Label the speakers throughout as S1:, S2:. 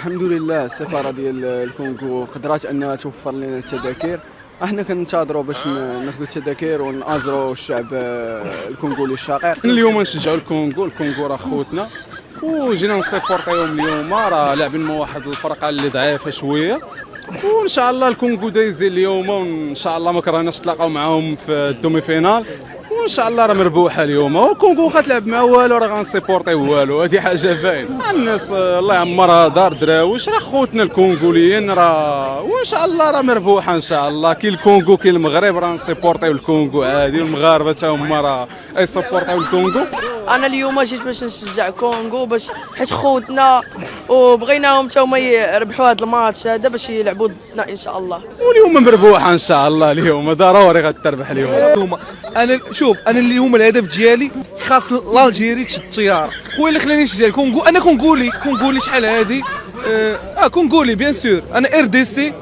S1: الحمد لله السفاره ديال الكونغو قدرات انها توفر لنا التذاكر. احنا كننتظروا باش ناخذوا التذاكر ونآزروا الشعب الكونغولي الشقيق.
S2: اليوم نشجعوا الكونغو راه خوتنا وجينا نسيبورتيهم اليوم، راه لاعبين مع واحد الفرقه اللي ضعيفه شويه، وان شاء الله الكونغو دايزين اليوم، وان شاء الله ما كرهناش نتلاقاو معاهم في الدومي فينال، وان شاء الله راه مربوحه اليوم. والكونغو غتلعب مع والو راه غنسيبورتيو والو، هذه حاجه باينه. الناس الله يعمرها دار دراويش، راه خوتنا الكونغوليين راه، وان شاء الله راه مربوحه ان شاء الله. كاين الكونغو كاين المغرب، راه نسيبورتيو الكونغو عادي، والمغاربه حتى هما راه يسيبورتيو الكونغو.
S3: انا اليوم جيت باش نشجع كونغو باش حيت خوتنا وبغيناهم حتى هما يربحوا هذا الماتش هذا باش يلعبوا ضدنا ان شاء الله.
S2: واليوم مربوحه ان شاء الله، اليوم ضروري غتربح اليوم.
S4: انا اليوم الهدف ديالي خاص الجيري تشد الطياره. خويا اللي خلاني نشجع الكونغو، انا كونغولي شحال هادي كونغولي بيان سور. انا ار دي سي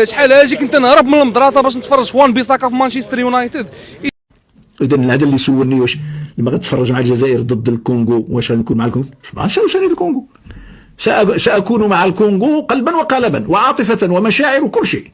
S4: شحال هادي كنت نهرب من المدرسه باش نتفرج في وان بيساكا في مانشستر يونايتد.
S5: اذا هذا اللي سولني واش لما غتفرج مع الجزائر ضد الكونغو واش غنكون مع الكونغو؟ ما عرفتش واش الكونغو. ساكون مع الكونغو قلبا وقالبا وعاطفه ومشاعر وكل شيء.